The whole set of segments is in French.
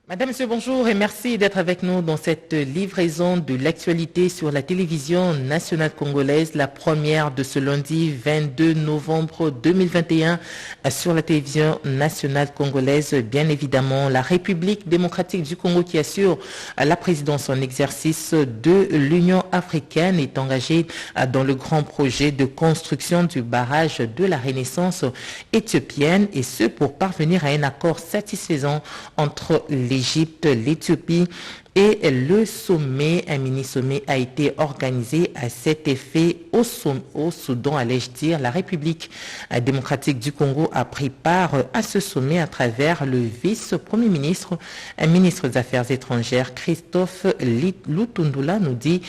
Madame, Monsieur, bonjour et merci d'être avec nous dans cette livraison de l'actualité sur la télévision nationale congolaise, la première de ce lundi 22 novembre 2021 sur la télévision nationale congolaise. Bien évidemment, la République démocratique du Congo qui assure la présidence en exercice de l'Union africaine est engagée dans le grand projet de construction du barrage de la Renaissance éthiopienne et ce pour parvenir à un accord satisfaisant entre l'Égypte, l'Éthiopie et le sommet, un mini-sommet a été organisé à cet effet au Soudan, allais-je dire. La République démocratique du Congo a pris part à ce sommet à travers le vice-premier ministre, ministre des Affaires étrangères, Christophe Lutundula, nous dit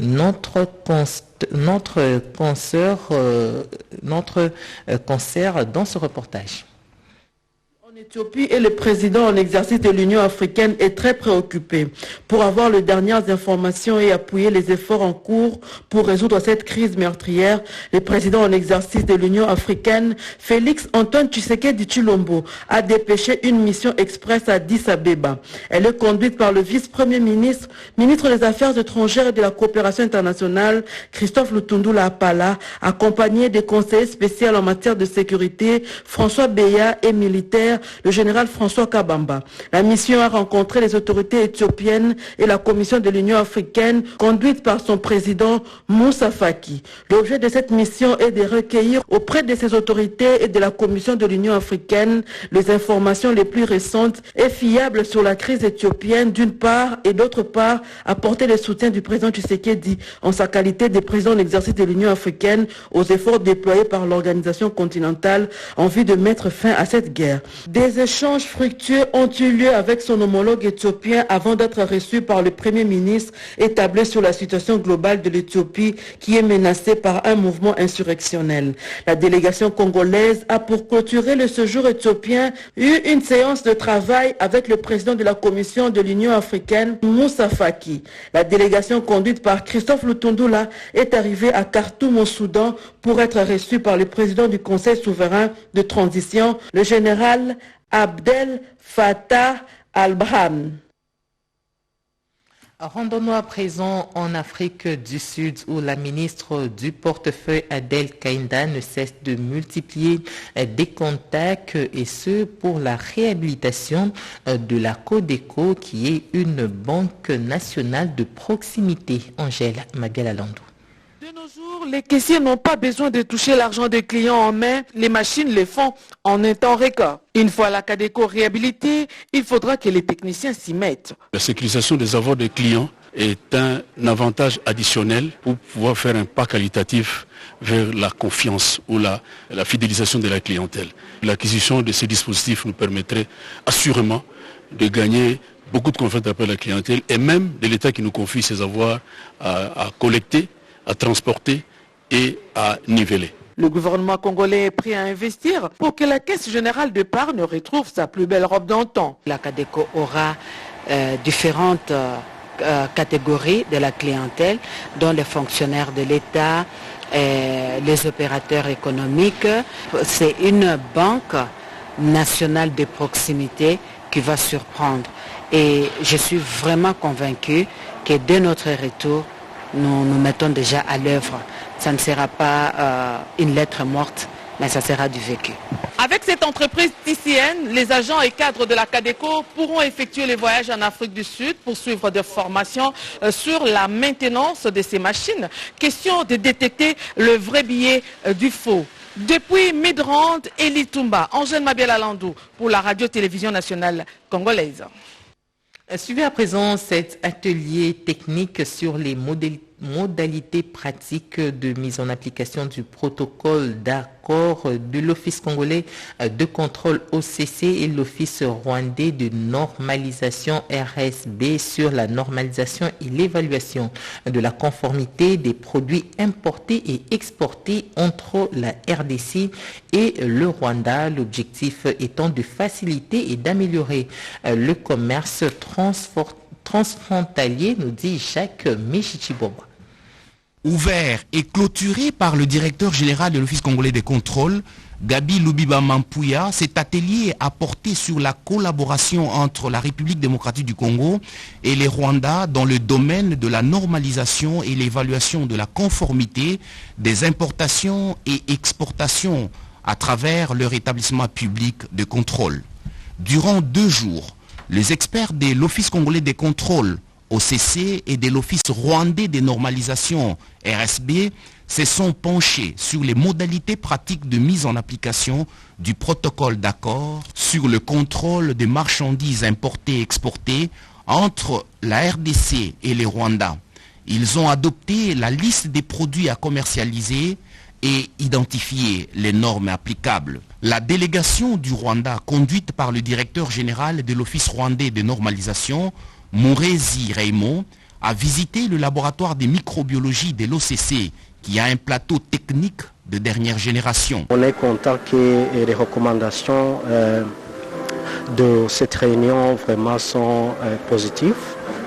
notre concert dans ce reportage. En Éthiopie et le président en exercice de l'Union africaine est très préoccupé pour avoir les dernières informations et appuyer les efforts en cours pour résoudre cette crise meurtrière. Le président en exercice de l'Union africaine, Félix Antoine Tshisekedi Tshilombo, a dépêché une mission express à Addis Abeba. Elle est conduite par le vice-premier ministre, ministre des Affaires étrangères et de la coopération internationale, Christophe Lutundula Apala, accompagné des conseillers spéciaux en matière de sécurité, François Beya, et militaire, le général François Kabamba. La mission a rencontré les autorités éthiopiennes et la Commission de l'Union africaine, conduite par son président Moussa Faki. L'objet de cette mission est de recueillir auprès de ces autorités et de la Commission de l'Union africaine les informations les plus récentes et fiables sur la crise éthiopienne d'une part et d'autre part apporter le soutien du président Tshisekedi en sa qualité de président en exercice de l'Union africaine aux efforts déployés par l'organisation continentale en vue de mettre fin à cette guerre. Des échanges fructueux ont eu lieu avec son homologue éthiopien avant d'être reçu par le Premier ministre établi sur la situation globale de l'Éthiopie qui est menacée par un mouvement insurrectionnel. La délégation congolaise a pour clôturer le séjour éthiopien eu une séance de travail avec le président de la Commission de l'Union africaine, Moussa Faki. La délégation conduite par Christophe Lutundula est arrivée à Khartoum au Soudan pour être reçue par le président du Conseil souverain de transition, le général Abdel Fattah al-Burhan. Rendons-nous à présent en Afrique du Sud où la ministre du portefeuille Adel Kainda ne cesse de multiplier des contacts et ce pour la réhabilitation de la Codeco qui est une banque nationale de proximité. Angèle Magalalandou. De nos jours, les caissiers n'ont pas besoin de toucher l'argent des clients en main. Les machines les font en un temps record. Une fois la Codeco réhabilitée, il faudra que les techniciens s'y mettent. La sécurisation des avoirs des clients est un avantage additionnel pour pouvoir faire un pas qualitatif vers la confiance ou la fidélisation de la clientèle. L'acquisition de ces dispositifs nous permettrait assurément de gagner beaucoup de confiance auprès de la clientèle et même de l'État qui nous confie ses avoirs à collecter, à transporter et à niveler. Le gouvernement congolais est prêt à investir pour que la Caisse générale d'épargne retrouve sa plus belle robe d'antan. La Codeco aura différentes catégories de la clientèle, dont les fonctionnaires de l'État, les opérateurs économiques. C'est une banque nationale de proximité qui va surprendre. Et je suis vraiment convaincu que dès notre retour, nous nous mettons déjà à l'œuvre. Ça ne sera pas une lettre morte, mais ça sera du vécu. Avec cette entreprise TCN, les agents et cadres de la Codeco pourront effectuer les voyages en Afrique du Sud pour suivre des formations sur la maintenance de ces machines. Question de détecter le vrai billet du faux. Depuis Midrand et Litumba, Angèle Magalalandou pour la radio-télévision nationale congolaise. Suivez à présent cet atelier technique sur les modalités pratiques de mise en application du protocole d'accord de l'Office congolais de contrôle OCC et l'Office rwandais de normalisation RSB sur la normalisation et l'évaluation de la conformité des produits importés et exportés entre la RDC et le Rwanda. L'objectif étant de faciliter et d'améliorer le commerce transfrontalier, nous dit Jacques Michichiboba. Ouvert et clôturé par le directeur général de l'Office congolais des contrôles, Gabi Lubiba Mampuya, cet atelier a porté sur la collaboration entre la République démocratique du Congo et les Rwandais dans le domaine de la normalisation et l'évaluation de la conformité des importations et exportations à travers leur établissement public de contrôle. Durant 2 jours, les experts de l'Office congolais des contrôles, OCC, et de l'Office rwandais des normalisations, RSB, se sont penchés sur les modalités pratiques de mise en application du protocole d'accord sur le contrôle des marchandises importées et exportées entre la RDC et les Rwandais. Ils ont adopté la liste des produits à commercialiser et identifié les normes applicables. La délégation du Rwanda, conduite par le directeur général de l'Office rwandais de normalisation, Mourezi Raymond, a visité le laboratoire de microbiologie de l'OCC qui a un plateau technique de dernière génération. On est content que les recommandations de cette réunion vraiment sont positives.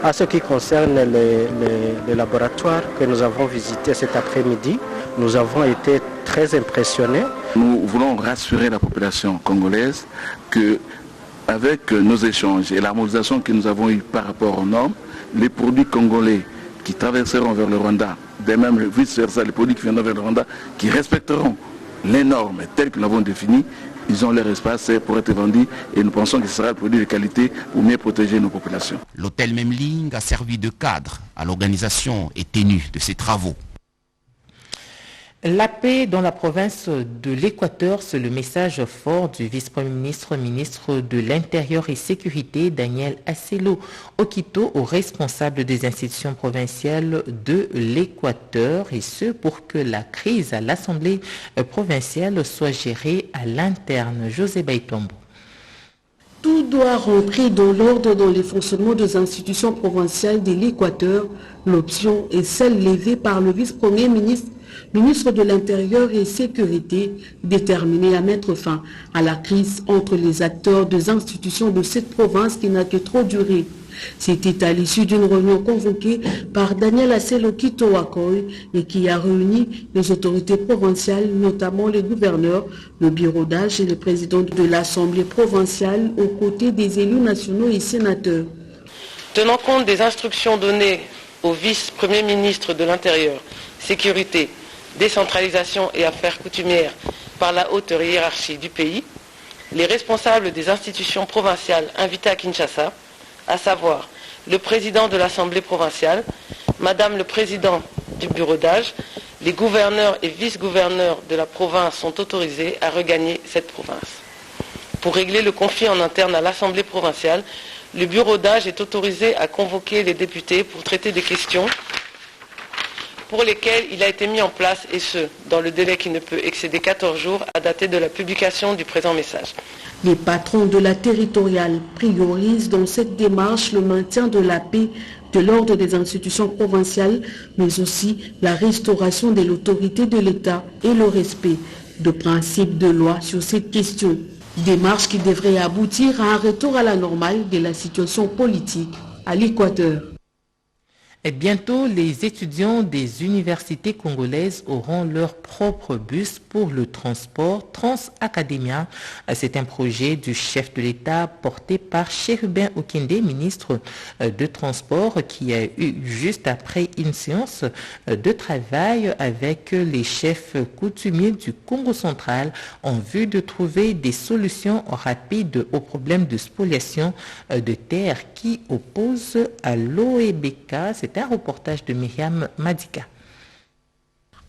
À ce qui concerne les laboratoires que nous avons visités cet après-midi, nous avons été très impressionnés. Nous voulons rassurer la population congolaise que avec nos échanges et l'harmonisation que nous avons eue par rapport aux normes, les produits congolais qui traverseront vers le Rwanda, de même vice-versa, les produits qui viendront vers le Rwanda, qui respecteront les normes telles que nous l'avons définies, ils ont leur espace pour être vendus et nous pensons que ce sera un produit de qualité pour mieux protéger nos populations. L'hôtel Memling a servi de cadre à l'organisation et tenue de ces travaux. La paix dans la province de l'Équateur, c'est le message fort du vice-premier ministre, ministre de l'Intérieur et Sécurité, Daniel Acelo Okito, aux responsables des institutions provinciales de l'Équateur, et ce pour que la crise à l'Assemblée provinciale soit gérée à l'interne. José Baitombo. Tout doit rentrer dans l'ordre dans le fonctionnement des institutions provinciales de l'Équateur. L'option est celle levée par le vice-premier ministre, ministre de l'Intérieur et Sécurité, déterminé à mettre fin à la crise entre les acteurs des institutions de cette province qui n'a que trop duré. C'était à l'issue d'une réunion convoquée par Daniel Acelo Okito Akoy et qui a réuni les autorités provinciales, notamment les gouverneurs, le bureau d'âge et le président de l'Assemblée provinciale aux côtés des élus nationaux et sénateurs. Tenant compte des instructions données au vice-premier ministre de l'Intérieur, Sécurité, Décentralisation et Affaires coutumières par la haute hiérarchie du pays, les responsables des institutions provinciales invités à Kinshasa, à savoir le président de l'Assemblée provinciale, Madame le président du bureau d'âge, les gouverneurs et vice-gouverneurs de la province sont autorisés à regagner cette province. Pour régler le conflit en interne à l'Assemblée provinciale, le bureau d'âge est autorisé à convoquer les députés pour traiter des questions pour lesquelles il a été mis en place, et ce, dans le délai qui ne peut excéder 14 jours à dater de la publication du présent message. Les patrons de la territoriale priorisent dans cette démarche le maintien de la paix, de l'ordre des institutions provinciales, mais aussi la restauration de l'autorité de l'État et le respect de principes de loi sur cette question. Démarche qui devrait aboutir à un retour à la normale de la situation politique à l'Équateur. Et bientôt, les étudiants des universités congolaises auront leur propre bus pour le transport Transacademia. C'est un projet du chef de l'État porté par Chérubin Okende, ministre de Transport, qui a eu juste après une séance de travail avec les chefs coutumiers du Congo central en vue de trouver des solutions rapides aux problèmes de spoliation de terres qui opposent à l'OEBK. C'est un reportage de Myriam Madika.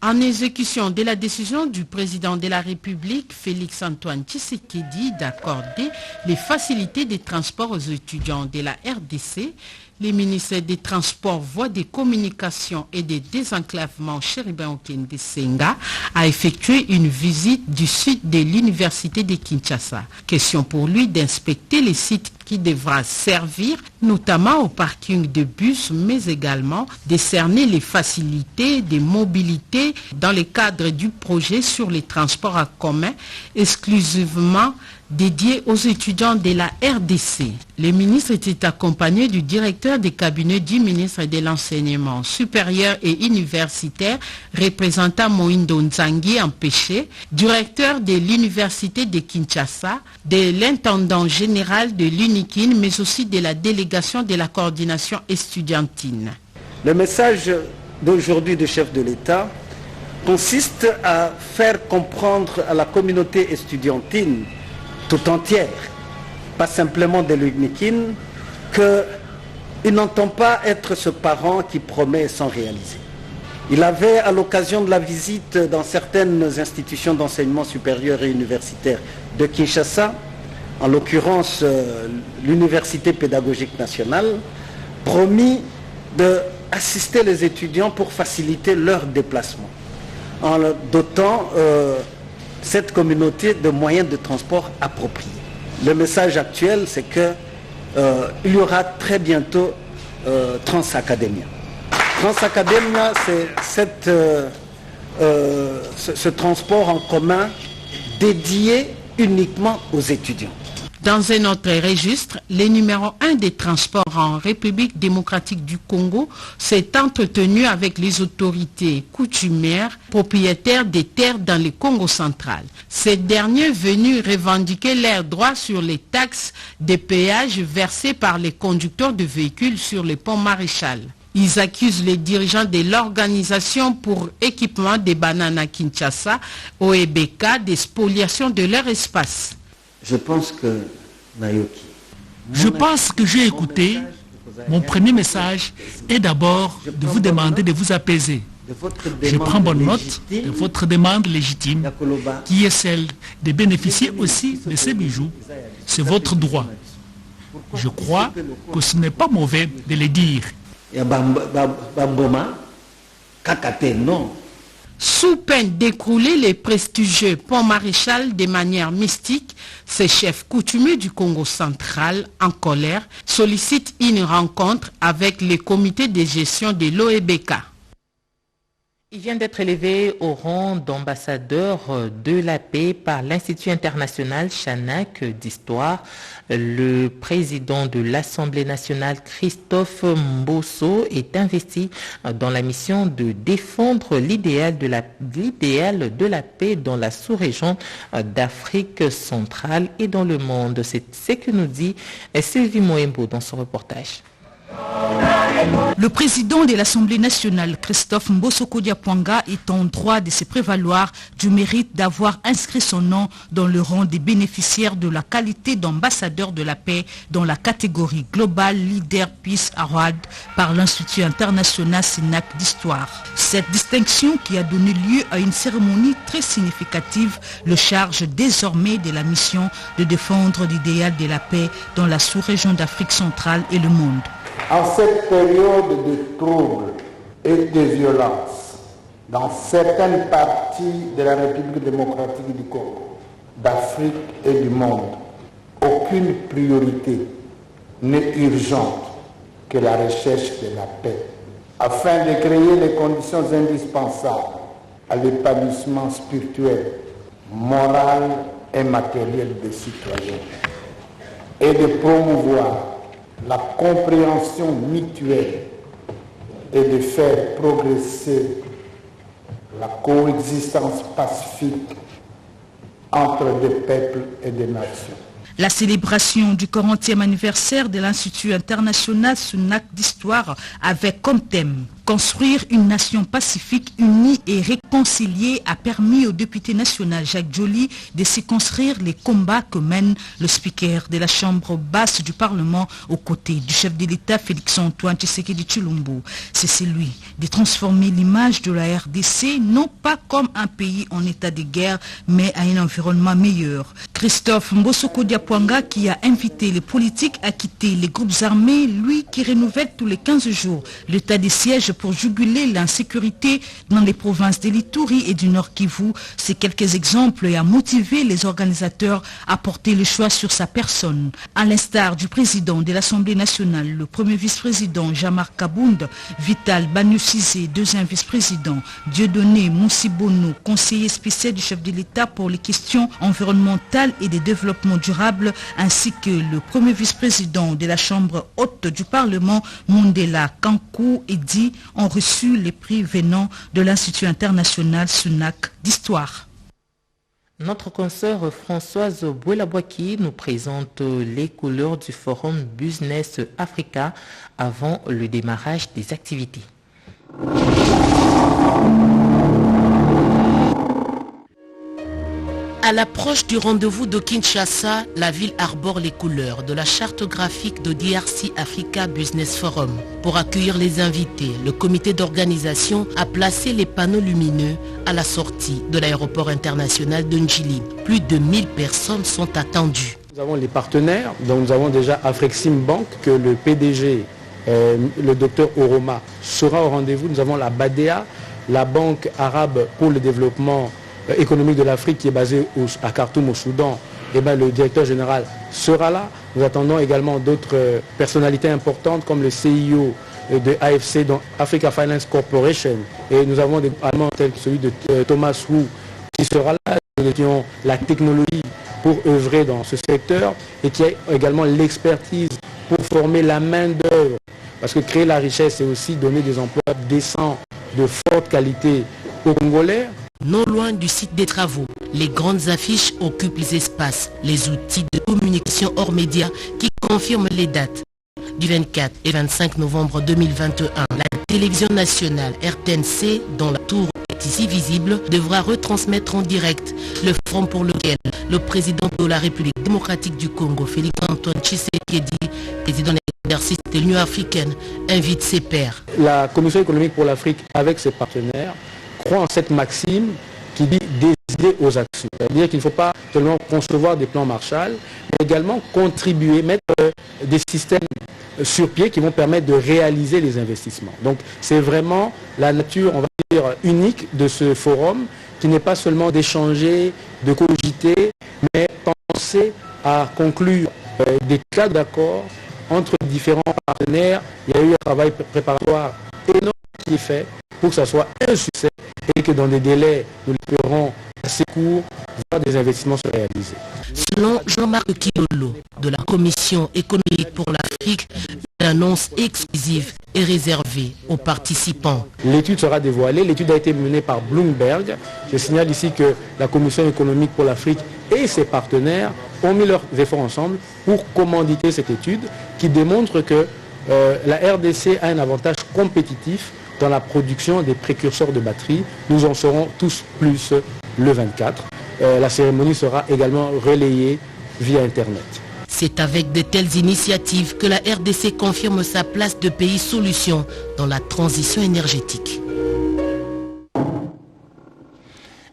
En exécution de la décision du président de la République, Félix-Antoine Tshisekedi, d'accorder les facilités de transport aux étudiants de la RDC, les ministres des Transports, Voies des Communications et des Désenclavements, Chérubin Okende Senga, a effectué une visite du site de l'université de Kinshasa. Question pour lui d'inspecter les sites qui devra servir notamment au parking de bus, mais également de cerner les facilités de mobilité dans le cadre du projet sur les transports en commun exclusivement dédié aux étudiants de la RDC. Le ministre était accompagné du directeur des cabinets du ministre de l'Enseignement supérieur et universitaire, représentant Moindo Nzangi empêché, directeur de l'université de Kinshasa, de l'intendant général de l'UNIKIN, mais aussi de la délégation de la coordination estudiantine. Le message d'aujourd'hui du chef de l'État consiste à faire comprendre à la communauté estudiantine tout entière, pas simplement de l'UNIKIN, qu'il n'entend pas être ce parent qui promet sans réaliser. Il avait, à l'occasion de la visite dans certaines institutions d'enseignement supérieur et universitaire de Kinshasa, en l'occurrence l'Université pédagogique nationale, promis d'assister les étudiants pour faciliter leur déplacement, en dotant cette communauté de moyens de transport appropriés. Le message actuel, c'est qu'il y aura très bientôt Transacademia. Transacademia, c'est ce transport en commun dédié uniquement aux étudiants. Dans un autre registre, le numéro 1 des transports en République démocratique du Congo s'est entretenu avec les autorités coutumières propriétaires des terres dans le Congo central. Ces derniers venus revendiquer leurs droits sur les taxes des péages versés par les conducteurs de véhicules sur le pont Maréchal. Ils accusent les dirigeants de l'organisation pour équipement des bananes à Kinshasa, OEBK, des spoliations de leur espace. Je pense que j'ai écouté. Mon premier message est d'abord de vous demander de vous apaiser. Je prends bonne note de votre demande légitime, qui est celle de bénéficier aussi de ces bijoux. C'est votre droit. Je crois que ce n'est pas mauvais de le dire. Sous peine d'écrouler les prestigieux ponts Maréchal de manière mystique, ces chefs coutumiers du Congo central, en colère, sollicitent une rencontre avec les comités de gestion de l'OEBK. Il vient d'être élevé au rang d'ambassadeur de la paix par l'Institut international Chanak d'histoire. Le président de l'Assemblée nationale, Christophe Mbosso, est investi dans la mission de défendre l'idéal de la paix dans la sous-région d'Afrique centrale et dans le monde. C'est ce que nous dit Sylvie Moembo dans son reportage. Le président de l'Assemblée nationale, Christophe Mbosso Kodiapwanga, est en droit de se prévaloir du mérite d'avoir inscrit son nom dans le rang des bénéficiaires de la qualité d'ambassadeur de la paix dans la catégorie Global Leader Peace Award par l'Institut international Chanak d'histoire. Cette distinction, qui a donné lieu à une cérémonie très significative, le charge désormais de la mission de défendre l'idéal de la paix dans la sous-région d'Afrique centrale et le monde. En cette période de troubles et de violence dans certaines parties de la République démocratique du Congo, d'Afrique et du monde, aucune priorité n'est urgente que la recherche de la paix, afin de créer les conditions indispensables à l'épanouissement spirituel, moral et matériel des citoyens, et de promouvoir la compréhension mutuelle et de faire progresser la coexistence pacifique entre des peuples et des nations. La célébration du 40e anniversaire de l'Institut international Chanak d'histoire avait comme thème « Construire une nation pacifique, unie et réconciliée » a permis au député national Jacques Joly de circonscrire les combats que mène le speaker de la Chambre basse du Parlement aux côtés du chef de l'État Félix-Antoine Tshisekedi Tshilombo. C'est celui de transformer l'image de la RDC non pas comme un pays en état de guerre, mais à un environnement meilleur. Christophe Mbosso Kodiapwanga, qui a invité les politiques à quitter les groupes armés, lui qui renouvelle tous les 15 jours l'état de siège pour juguler l'insécurité dans les provinces de l'Ituri et du Nord Kivu. Ces quelques exemples et à motiver les organisateurs à porter le choix sur sa personne. À l'instar du président de l'Assemblée nationale, le premier vice-président Jean-Marc Kabound, Vital Banusizé, deuxième vice-président, Dieudonné Moussibono, conseiller spécial du chef de l'État pour les questions environnementales et de développement durable, ainsi que le premier vice-président de la Chambre haute du Parlement, Mondela Kankou Edi, ont reçu les prix venant de l'Institut international SUNAC d'histoire. Notre consoeur Françoise Bouelabouaki nous présente les couleurs du Forum Business Africa avant le démarrage des activités. À l'approche du rendez-vous de Kinshasa, la ville arbore les couleurs de la charte graphique de DRC Africa Business Forum. Pour accueillir les invités, le comité d'organisation a placé les panneaux lumineux à la sortie de l'aéroport international de Njili. Plus de 1000 personnes sont attendues. Nous avons les partenaires, donc nous avons déjà Afrexim Bank, que le PDG, le docteur Oroma, sera au rendez-vous. Nous avons la BADEA, la Banque arabe pour le développement économique de l'Afrique qui est basée à Khartoum au Soudan. Et le directeur général sera là. Nous attendons également d'autres personnalités importantes comme le CIO de AFC, donc Africa Finance Corporation. Et nous avons des Allemands tels que celui de Thomas Wu qui sera là, qui ont la technologie pour œuvrer dans ce secteur et qui a également l'expertise pour former la main-d'œuvre. Parce que créer la richesse, c'est aussi donner des emplois décents, de forte qualité aux Congolais. Non loin du site des travaux, les grandes affiches occupent les espaces, les outils de communication hors médias qui confirment les dates. Du 24 et 25 novembre 2021, la télévision nationale RTNC, dont la tour est ici visible, devra retransmettre en direct le forum pour lequel le président de la République démocratique du Congo, Félix Antoine Tshisekedi, président de l'exercice de l'Union africaine, invite ses pairs. La Commission économique pour l'Afrique, avec ses partenaires, croit en cette maxime qui dit des idées aux actions. C'est-à-dire qu'il ne faut pas seulement concevoir des plans Marshall, mais également contribuer, mettre des systèmes sur pied qui vont permettre de réaliser les investissements. Donc c'est vraiment la nature, on va dire, unique de ce forum, qui n'est pas seulement d'échanger, de cogiter, mais penser à conclure des cas d'accord entre différents partenaires. Il y a eu un travail préparatoire énorme qui est fait pour que ça soit un succès et que dans des délais, nous l'espérons assez courts, voir des investissements se réaliser. Selon Jean-Marc Kilolo de la Commission économique pour l'Afrique, l'annonce exclusive est réservée aux participants. L'étude sera dévoilée. L'étude a été menée par Bloomberg. Je signale ici que la Commission économique pour l'Afrique et ses partenaires ont mis leurs efforts ensemble pour commanditer cette étude qui démontre que la RDC a un avantage compétitif dans la production des précurseurs de batteries. Nous en saurons tous plus le 24. La cérémonie sera également relayée via Internet. C'est avec de telles initiatives que la RDC confirme sa place de pays solution dans la transition énergétique.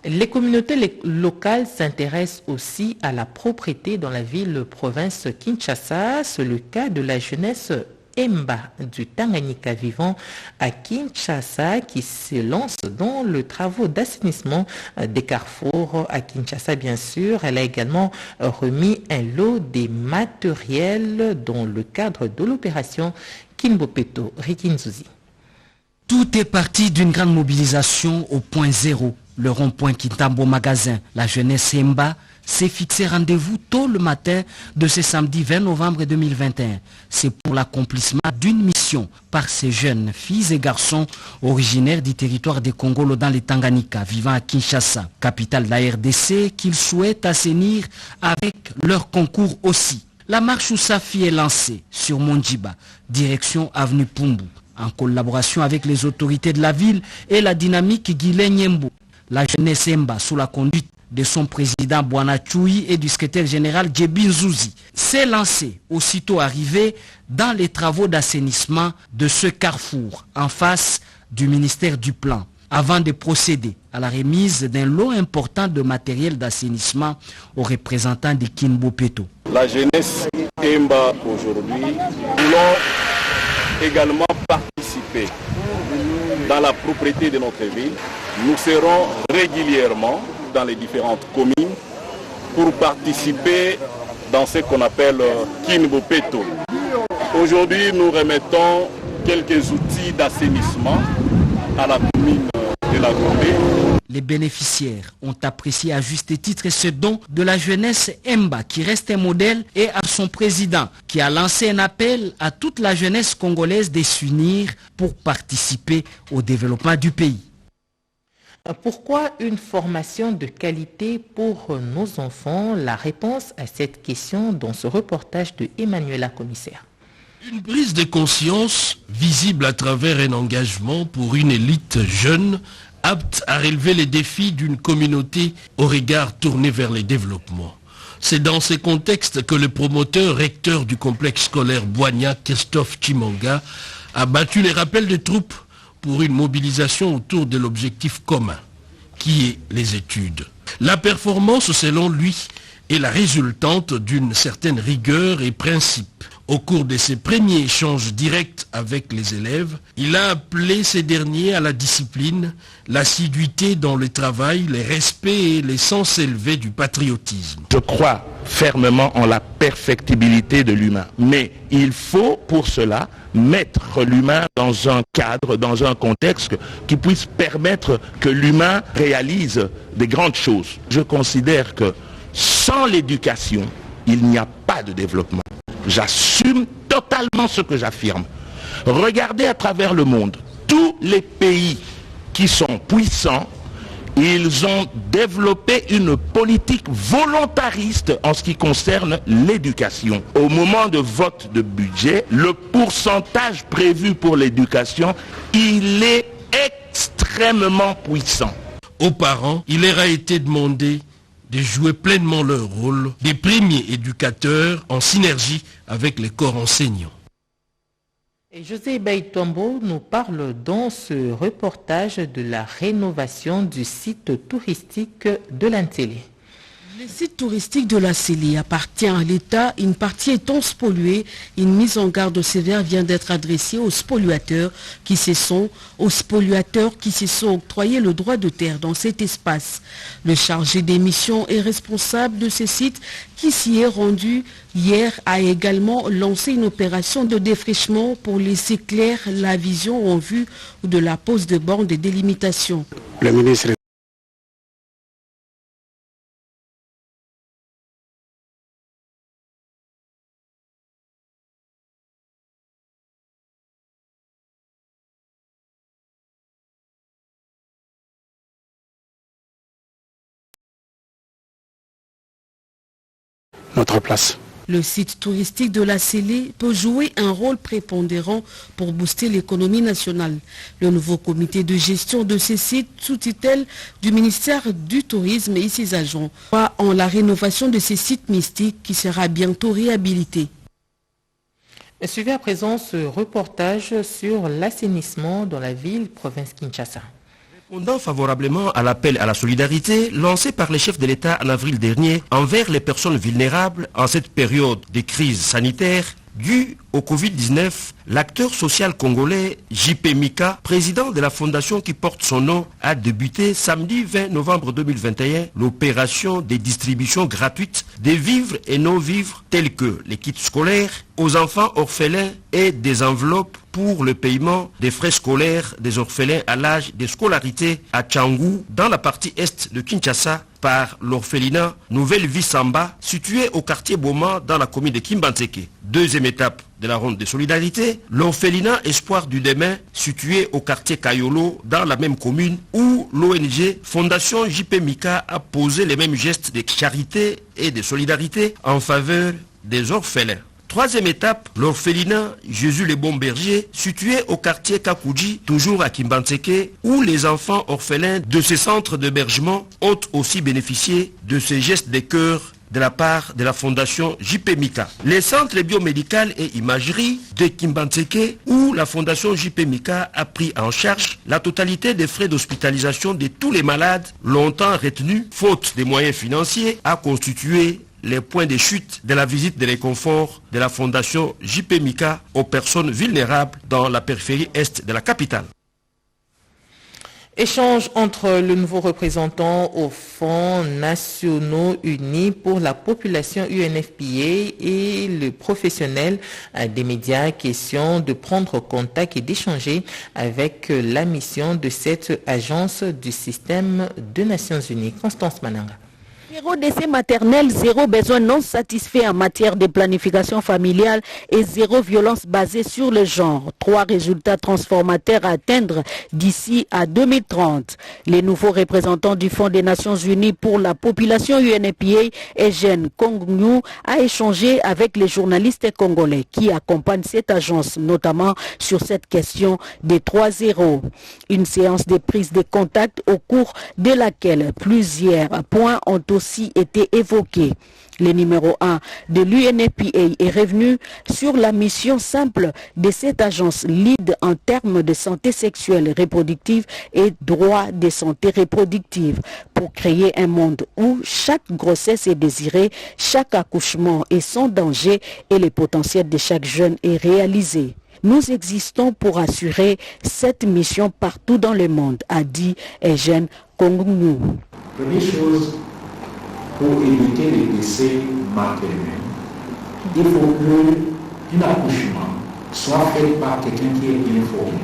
Les communautés locales s'intéressent aussi à la propreté dans la ville-province Kinshasa. C'est le cas de la jeunesse Emba du Tanganyika vivant à Kinshasa qui se lance dans le travaux d'assainissement des carrefours à Kinshasa bien sûr. Elle a également remis un lot des matériels dans le cadre de l'opération Kinbopeto Rikinzuzi. Tout est parti d'une grande mobilisation au point zéro, le rond-point Kintambo Magasin. La jeunesse Emba s'est fixé rendez-vous tôt le matin de ce samedi 20 novembre 2021. C'est pour l'accomplissement d'une mission par ces jeunes filles et garçons originaires du territoire des Congolo dans les Tanganyika, vivant à Kinshasa, capitale de la RDC, qu'ils souhaitent assainir avec leur concours aussi. La marche Oussafi est lancée sur Mondjiba, direction avenue Pumbu, en collaboration avec les autorités de la ville et la dynamique Guilé Nyembo. La jeunesse Emba, sous la conduite de son président Bwana Choui et du secrétaire général Djebi Nzouzi, s'est lancé aussitôt arrivé dans les travaux d'assainissement de ce carrefour en face du ministère du Plan, avant de procéder à la remise d'un lot important de matériel d'assainissement aux représentants de Kinbopeto. La jeunesse Emba aujourd'hui, voulons également participer dans la propriété de notre ville. Nous serons régulièrement dans les différentes communes pour participer dans ce qu'on appelle Kinbopeto. Aujourd'hui, nous remettons quelques outils d'assainissement à la commune de la Gombe. Les bénéficiaires ont apprécié à juste titre ce don de la jeunesse Emba qui reste un modèle et à son président qui a lancé un appel à toute la jeunesse congolaise de s'unir pour participer au développement du pays. Pourquoi une formation de qualité pour nos enfants? La réponse à cette question dans ce reportage de Emmanuela Commissaire. Une prise de conscience visible à travers un engagement pour une élite jeune apte à relever les défis d'une communauté au regard tourné vers le développement. C'est dans ces contextes que le promoteur recteur du complexe scolaire Boigna, Christophe Chimanga, a battu les rappels de troupes pour une mobilisation autour de l'objectif commun, qui est les études. La performance, selon lui, est la résultante d'une certaine rigueur et principe. Au cours de ses premiers échanges directs avec les élèves, il a appelé ces derniers à la discipline, l'assiduité dans le travail, le respect et le sens élevé du patriotisme. Je crois fermement en la perfectibilité de l'humain, mais il faut pour cela mettre l'humain dans un cadre, dans un contexte qui puisse permettre que l'humain réalise des grandes choses. Je considère que sans l'éducation, il n'y a pas de développement. J'assume totalement ce que j'affirme. Regardez à travers le monde, tous les pays qui sont puissants, ils ont développé une politique volontariste en ce qui concerne l'éducation. Au moment de vote de budget, le pourcentage prévu pour l'éducation, il est extrêmement puissant. Aux parents, il leur a été demandé de jouer pleinement leur rôle des premiers éducateurs en synergie avec les corps enseignants. Et José Baïtombo nous parle dans ce reportage de la rénovation du site touristique de l'Antélé. Le site touristique de la Célé appartient à l'État, une partie étant spoliée. Une mise en garde sévère vient d'être adressée aux spoliateurs qui se sont octroyés le droit de terre dans cet espace. Le chargé des missions et responsable de ce site qui s'y est rendu hier a également lancé une opération de défrichement pour laisser claire la vision en vue de la pose de bornes de délimitation. Le ministre notre place. Le site touristique de la Célé peut jouer un rôle prépondérant pour booster l'économie nationale. Le nouveau comité de gestion de ces sites, sous tutelle du ministère du Tourisme et ses agents, croit en la rénovation de ces sites mystiques qui sera bientôt réhabilité. Suivez à présent ce reportage sur l'assainissement dans la ville province Kinshasa. Répondant favorablement à l'appel à la solidarité lancé par les chefs de l'État en avril dernier envers les personnes vulnérables en cette période de crise sanitaire due au Covid-19, l'acteur social congolais JP Mika, président de la fondation qui porte son nom, a débuté samedi 20 novembre 2021 l'opération de distribution gratuite des vivres et non-vivres tels que les kits scolaires aux enfants orphelins et des enveloppes pour le paiement des frais scolaires des orphelins à l'âge de scolarité à Tchangou, dans la partie est de Kinshasa, par l'orphelinat Nouvelle Vie Samba, situé au quartier Boma dans la commune de Kimbantseke. Deuxième étape de la ronde de solidarité, l'orphelinat Espoir du Demain, situé au quartier Kayolo dans la même commune, où l'ONG Fondation JP Mika a posé les mêmes gestes de charité et de solidarité en faveur des orphelins. Troisième étape, l'orphelinat Jésus le Bon Berger, situé au quartier Kakouji, toujours à Kimbantseke, où les enfants orphelins de ces centres d'hébergement ont aussi bénéficié de ces gestes de cœur de la part de la fondation JP Mika. Les centres biomédicaux et imagerie de Kimbantseke, où la fondation JP Mika a pris en charge la totalité des frais d'hospitalisation de tous les malades longtemps retenus, faute des moyens financiers, a constitué les points de chute de la visite de réconfort de la fondation JP Mika aux personnes vulnérables dans la périphérie est de la capitale. Échange entre le nouveau représentant au Fonds nationaux unis pour la population UNFPA et le professionnel des médias. Question de prendre contact et d'échanger avec la mission de cette agence du système des Nations Unies. Constance Mananga. Zéro décès maternel, zéro besoin non satisfait en matière de planification familiale et zéro violence basée sur le genre. 3 résultats transformateurs à atteindre d'ici à 2030. Les nouveaux représentants du Fonds des Nations Unies pour la population UNFPA, Eugène Kongnu, a échangé avec les journalistes congolais qui accompagnent cette agence, notamment sur cette question des 3 zéros. Une séance de prise de contact au cours de laquelle plusieurs points ont aussi été évoqués. Le numéro 1 de l'UNFPA est revenu sur la mission simple de cette agence lead en termes de santé sexuelle et reproductive et droit de santé reproductive pour créer un monde où chaque grossesse est désirée, chaque accouchement est sans danger et le potentiel de chaque jeune est réalisé. Nous existons pour assurer cette mission partout dans le monde, a dit Eugène Kongnu. Première chose, pour éviter les décès maternels, il faut qu'un accouchement soit fait par quelqu'un qui est bien formé.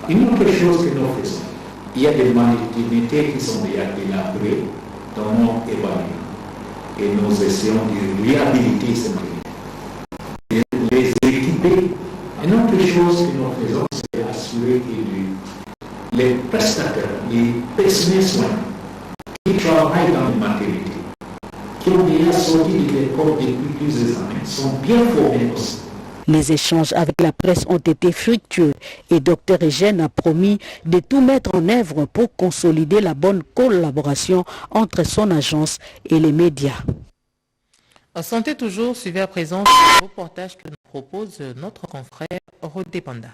Une autre chose que nous faisons, il y a des maternités qui sont déjà délabrées dans nos évaluations et nous essayons de réhabiliter ces maternités, de les équiper. Une autre chose que nous faisons, c'est assurer que les prestataires, les personnels soignants qui travaillent dans les maternités, qui ont déjà sorti de l'école depuis plusieurs années, sont bien formés aussi. Les échanges avec la presse ont été fructueux et Dr Eugène a promis de tout mettre en œuvre pour consolider la bonne collaboration entre son agence et les médias. Santé toujours, suivez à présent le reportage que nous propose notre confrère Rodé Panda.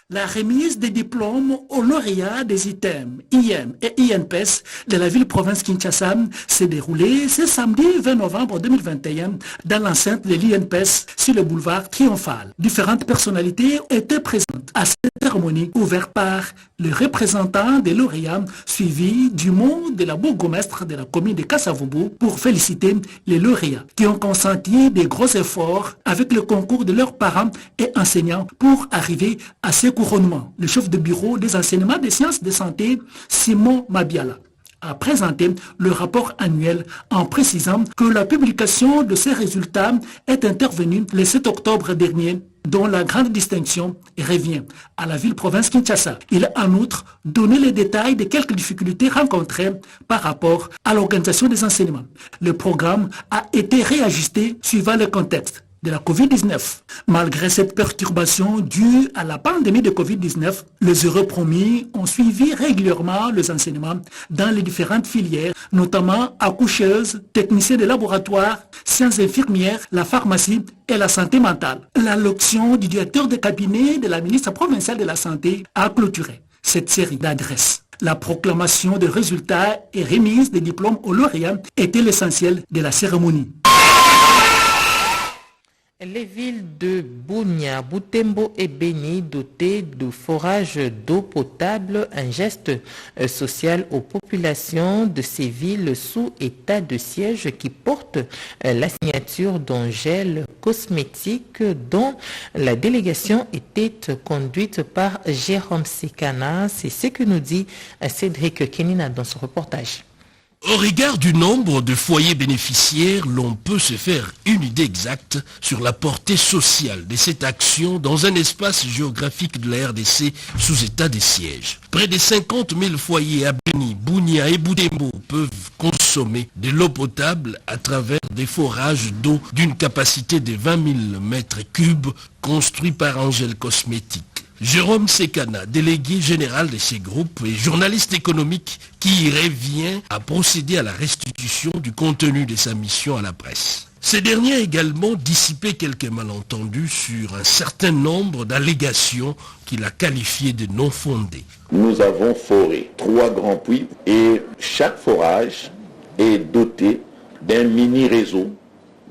La remise des diplômes aux lauréats des ITEM, IM et INPES de la ville-province Kinshasa s'est déroulée ce samedi 20 novembre 2021 dans l'enceinte de l'INPES sur le boulevard Triomphal. Différentes personnalités étaient présentes à cette cérémonie ouverte par le représentant des lauréats suivi du mot de la bourgmestre de la commune de Kasavubu pour féliciter les lauréats qui ont consenti des gros efforts avec le concours de leurs parents et enseignants pour arriver à ces couronnement. Le chef de bureau des enseignements des sciences de santé, Simon Mabiala, a présenté le rapport annuel en précisant que la publication de ces résultats est intervenue le 7 octobre dernier, dont la grande distinction revient à la ville-province Kinshasa. Il a en outre donné les détails de quelques difficultés rencontrées par rapport à l'organisation des enseignements. Le programme a été réajusté suivant le contexte de la Covid-19. Malgré cette perturbation due à la pandémie de Covid-19, les heureux promis ont suivi régulièrement les enseignements dans les différentes filières, notamment accoucheuses, techniciens de laboratoire, sciences infirmières, la pharmacie et la santé mentale. L'allocution du directeur de cabinet de la ministre provinciale de la Santé a clôturé cette série d'adresses. La proclamation des résultats et remise des diplômes aux lauréats était l'essentiel de la cérémonie. Les villes de Bunia, Butembo et Beni dotées de forages d'eau potable, un geste social aux populations de ces villes sous état de siège qui porte la signature d'Angèle Cosmétique dont la délégation était conduite par Jérôme Sekana. C'est ce que nous dit Cédric Kenina dans ce reportage. Au regard du nombre de foyers bénéficiaires, l'on peut se faire une idée exacte sur la portée sociale de cette action dans un espace géographique de la RDC sous état de siège. Près de 50 000 foyers à Beni, Bunia et Butembo peuvent consommer de l'eau potable à travers des forages d'eau d'une capacité de 20 000 mètres cubes construits par Angèle Cosmétique. Jérôme Sekana, délégué général de ces groupes et journaliste économique qui revient à procéder à la restitution du contenu de sa mission à la presse. Ce dernier a également dissipé quelques malentendus sur un certain nombre d'allégations qu'il a qualifiées de non fondées. Nous avons foré 3 grands puits et chaque forage est doté d'un mini-réseau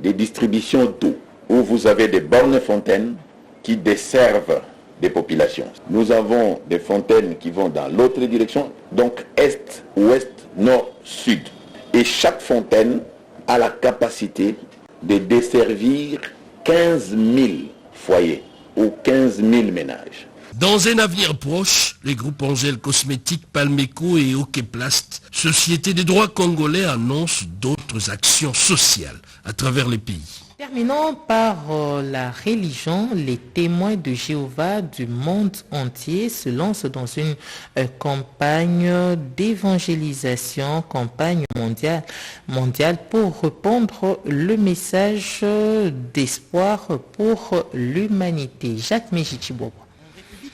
de distribution d'eau où vous avez des bornes fontaines qui desservent des populations. Nous avons des fontaines qui vont dans l'autre direction, donc est, ouest, nord, sud. Et chaque fontaine a la capacité de desservir 15 000 foyers ou 15 000 ménages. Dans un avenir proche, les groupes Angel Cosmétiques, Palmeco et Okeplast, Société des droits congolais, annoncent d'autres actions sociales à travers les pays. Terminons par la religion. Les témoins de Jéhovah du monde entier se lancent dans une campagne d'évangélisation, campagne mondiale pour répandre le message d'espoir pour l'humanité. Jacques Méjichibobo.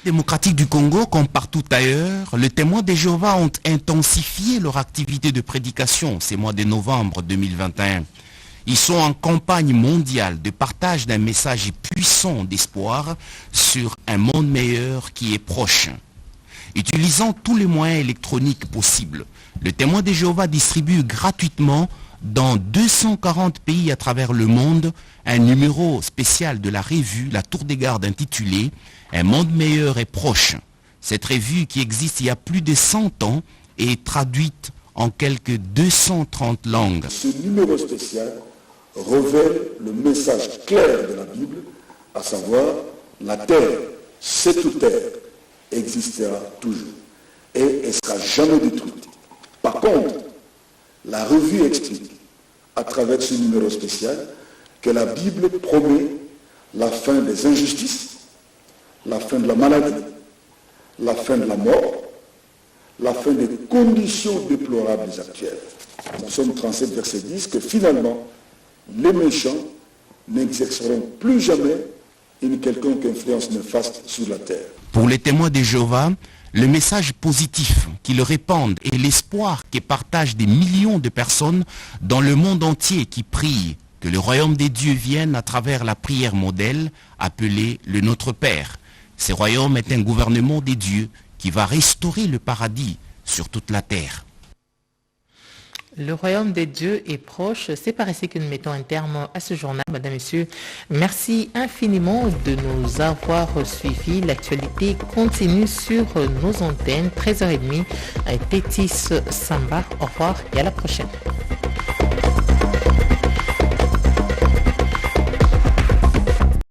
Démocratique du Congo, comme partout ailleurs, les témoins de Jéhovah ont intensifié leur activité de prédication ces mois de novembre 2021. Ils sont en campagne mondiale de partage d'un message puissant d'espoir sur un monde meilleur qui est proche. Utilisant tous les moyens électroniques possibles, le témoin de Jéhovah distribue gratuitement dans 240 pays à travers le monde un numéro spécial de la revue La Tour des Gardes intitulé « Un monde meilleur et proche ». Cette revue qui existe il y a plus de 100 ans est traduite en quelques 230 langues. Ce numéro spécial révèle le message clair de la Bible, à savoir la terre, cette terre, existera toujours et elle ne sera jamais détruite. Par contre, la revue explique, à travers ce numéro spécial, que la Bible promet la fin des injustices, la fin de la maladie, la fin de la mort, la fin des conditions déplorables actuelles. Nous sommes 37, verset 10, que finalement, les méchants n'exerceront plus jamais une quelconque influence néfaste sur la terre. Pour les témoins de Jéhovah, le message positif qu'ils répandent et l'espoir que partagent des millions de personnes dans le monde entier qui prient que le royaume des dieux vienne à travers la prière modèle appelée le Notre Père. Ce royaume est un gouvernement des dieux qui va restaurer le paradis sur toute la terre. Le royaume des dieux est proche. C'est par ici que nous mettons un terme à ce journal. Madame, Messieurs, merci infiniment de nous avoir suivis. L'actualité continue sur nos antennes. 13h30. Tétis Samba. Au revoir et à la prochaine.